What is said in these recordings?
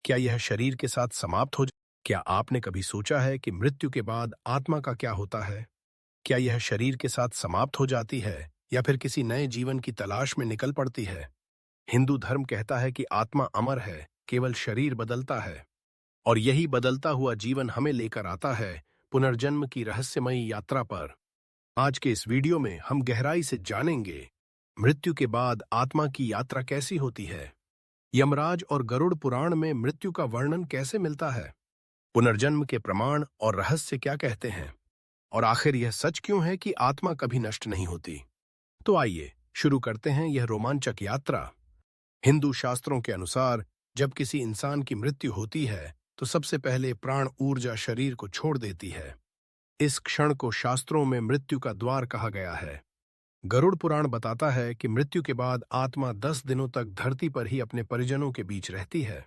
क्या यह शरीर के साथ समाप्त हो क्या आपने कभी सोचा है कि मृत्यु के बाद आत्मा का क्या होता है? क्या यह शरीर के साथ समाप्त हो जाती है या फिर किसी नए जीवन की तलाश में निकल पड़ती है? हिंदू धर्म कहता है कि आत्मा अमर है, केवल शरीर बदलता है। और यही बदलता हुआ जीवन हमें लेकर आता है पुनर्जन्म की रहस्यमयी यात्रा पर। आज के इस वीडियो में हम गहराई से जानेंगे मृत्यु के बाद आत्मा की यात्रा कैसी होती है, यमराज और गरुड़ पुराण में मृत्यु का वर्णन कैसे मिलता है, पुनर्जन्म के प्रमाण और रहस्य क्या कहते हैं, और आखिर यह सच क्यों है कि आत्मा कभी नष्ट नहीं होती। तो आइए शुरू करते हैं यह रोमांचक यात्रा। हिंदू शास्त्रों के अनुसार जब किसी इंसान की मृत्यु होती है तो सबसे पहले प्राण ऊर्जा शरीर को छोड़ देती है। इस क्षण को शास्त्रों में मृत्यु का द्वार कहा गया है। गरुड़ पुराण बताता है कि मृत्यु के बाद आत्मा 10 दिनों तक धरती पर ही अपने परिजनों के बीच रहती है।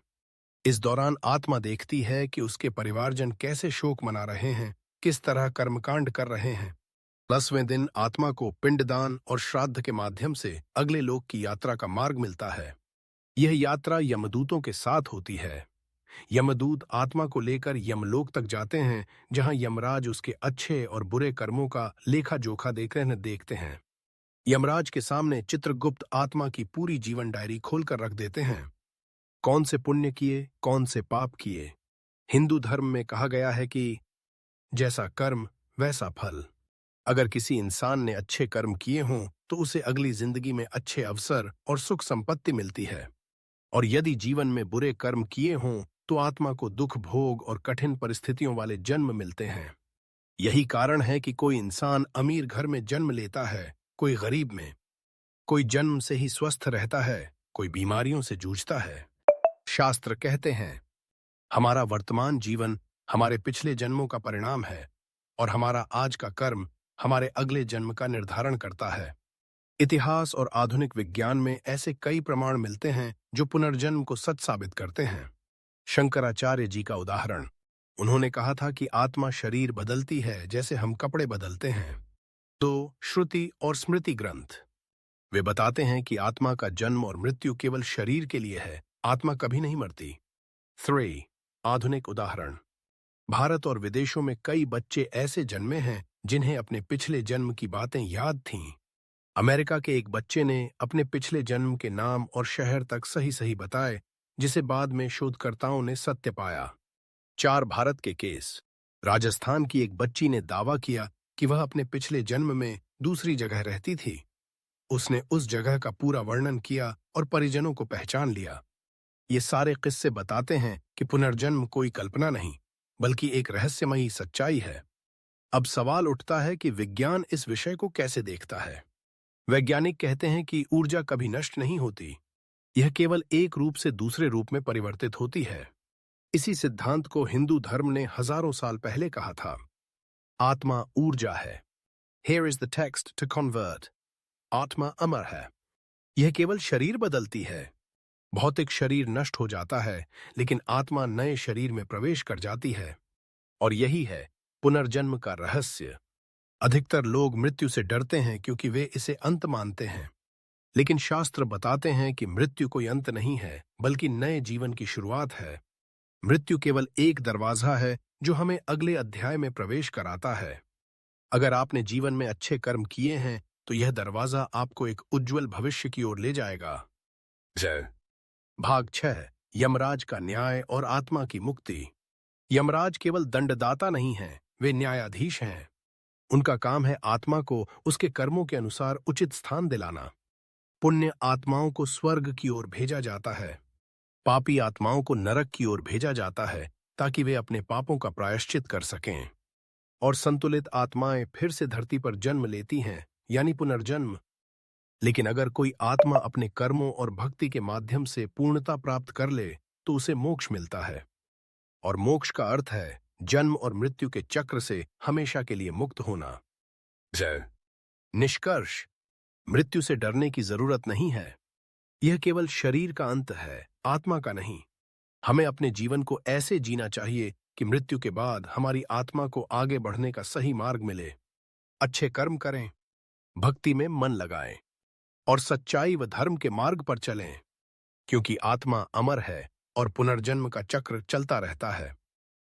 इस दौरान आत्मा देखती है कि उसके परिवारजन कैसे शोक मना रहे हैं, किस तरह कर्मकांड कर रहे हैं। 10वें दिन आत्मा को पिंडदान और श्राद्ध के माध्यम से अगले लोक की यात्रा का मार्ग मिलता है। यह यात्रा यमदूतों के साथ होती है। यमदूत आत्मा को लेकर यमलोक तक जाते हैं, जहां यमराज उसके अच्छे और बुरे कर्मों का लेखा जोखा देखते हैं। यमराज के सामने चित्रगुप्त आत्मा की पूरी जीवन डायरी खोलकर रख देते हैं। कौन से पुण्य किए, कौन से पाप किए। हिंदू धर्म में कहा गया है कि जैसा कर्म वैसा फल। अगर किसी इंसान ने अच्छे कर्म किए हों तो उसे अगली जिंदगी में अच्छे अवसर और सुख संपत्ति मिलती है, और यदि जीवन में बुरे कर्म किए हों तो आत्मा को दुख भोग और कठिन परिस्थितियों वाले जन्म मिलते हैं। यही कारण है कि कोई इंसान अमीर घर में जन्म लेता है, कोई गरीब में। कोई जन्म से ही स्वस्थ रहता है, कोई बीमारियों से जूझता है। शास्त्र कहते हैं हमारा वर्तमान जीवन हमारे पिछले जन्मों का परिणाम है, और हमारा आज का कर्म हमारे अगले जन्म का निर्धारण करता है। इतिहास और आधुनिक विज्ञान में ऐसे कई प्रमाण मिलते हैं जो पुनर्जन्म को सच साबित करते हैं। शंकराचार्य जी का उदाहरण, उन्होंने कहा था कि आत्मा शरीर बदलती है जैसे हम कपड़े बदलते हैं। तो श्रुति और स्मृति ग्रंथ वे बताते हैं कि आत्मा का जन्म और मृत्यु केवल शरीर के लिए है, आत्मा कभी नहीं मरती। 3 आधुनिक उदाहरण, भारत और विदेशों में कई बच्चे ऐसे जन्मे हैं जिन्हें अपने पिछले जन्म की बातें याद थीं। अमेरिका के एक बच्चे ने अपने पिछले जन्म के नाम और शहर तक सही सही बताए, जिसे बाद में शोधकर्ताओं ने सत्य पाया। 4 भारत के केस, राजस्थान की एक बच्ची ने दावा किया कि वह अपने पिछले जन्म में दूसरी जगह रहती थी। उसने उस जगह का पूरा वर्णन किया और परिजनों को पहचान लिया। ये सारे किस्से बताते हैं कि पुनर्जन्म कोई कल्पना नहीं, बल्कि एक रहस्यमयी सच्चाई है। अब सवाल उठता है कि विज्ञान इस विषय को कैसे देखता है। वैज्ञानिक कहते हैं कि ऊर्जा कभी नष्ट नहीं होती, यह केवल एक रूप से दूसरे रूप में परिवर्तित होती है। इसी सिद्धांत को हिंदू धर्म ने हजारों साल पहले कहा था। आत्मा ऊर्जा है। Here is the text to convert. आत्मा अमर है। यह केवल शरीर बदलती है। भौतिक शरीर नष्ट हो जाता है, लेकिन आत्मा नए शरीर में प्रवेश कर जाती है। और यही है पुनर्जन्म का रहस्य। अधिकतर लोग मृत्यु से डरते हैं क्योंकि वे इसे अंत मानते हैं, लेकिन शास्त्र बताते हैं कि मृत्यु कोई अंत नहीं है, बल्कि नए जीवन की शुरुआत है। मृत्यु केवल एक दरवाजा है जो हमें अगले अध्याय में प्रवेश कराता है। अगर आपने जीवन में अच्छे कर्म किए हैं तो यह दरवाजा आपको एक उज्जवल भविष्य की ओर ले जाएगा। जय। भाग 6 यमराज का न्याय और आत्मा की मुक्ति। यमराज केवल दंडदाता नहीं हैं, वे न्यायाधीश हैं। उनका काम है आत्मा को उसके कर्मों के अनुसार उचित स्थान दिलाना। पुण्य आत्माओं को स्वर्ग की ओर भेजा जाता है, पापी आत्माओं को नरक की ओर भेजा जाता है, ताकि वे अपने पापों का प्रायश्चित कर सकें। और संतुलित आत्माएं फिर से धरती पर जन्म लेती हैं, यानी पुनर्जन्म। लेकिन अगर कोई आत्मा अपने कर्मों और भक्ति के माध्यम से पूर्णता प्राप्त कर ले तो उसे मोक्ष मिलता है। और मोक्ष का अर्थ है जन्म और मृत्यु के चक्र से हमेशा के लिए मुक्त होना। जय। निष्कर्ष, मृत्यु से डरने की जरूरत नहीं है। यह केवल शरीर का अंत है, आत्मा का नहीं। हमें अपने जीवन को ऐसे जीना चाहिए कि मृत्यु के बाद हमारी आत्मा को आगे बढ़ने का सही मार्ग मिले। अच्छे कर्म करें, भक्ति में मन लगाएं और सच्चाई व धर्म के मार्ग पर चलें, क्योंकि आत्मा अमर है और पुनर्जन्म का चक्र चलता रहता है।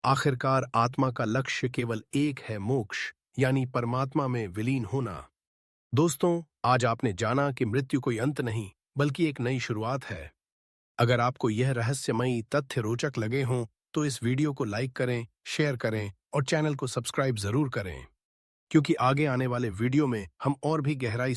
आखिरकार आत्मा का लक्ष्य केवल एक है, मोक्ष यानी परमात्मा में विलीन होना। दोस्तों, आज आपने जाना कि मृत्यु कोई अंत नहीं बल्कि एक नई शुरुआत है। अगर आपको यह रहस्यमयी तथ्य रोचक लगे हों तो इस वीडियो को लाइक करें, शेयर करें और चैनल को सब्सक्राइब जरूर करें, क्योंकि आगे आने वाले वीडियो में हम और भी गहराई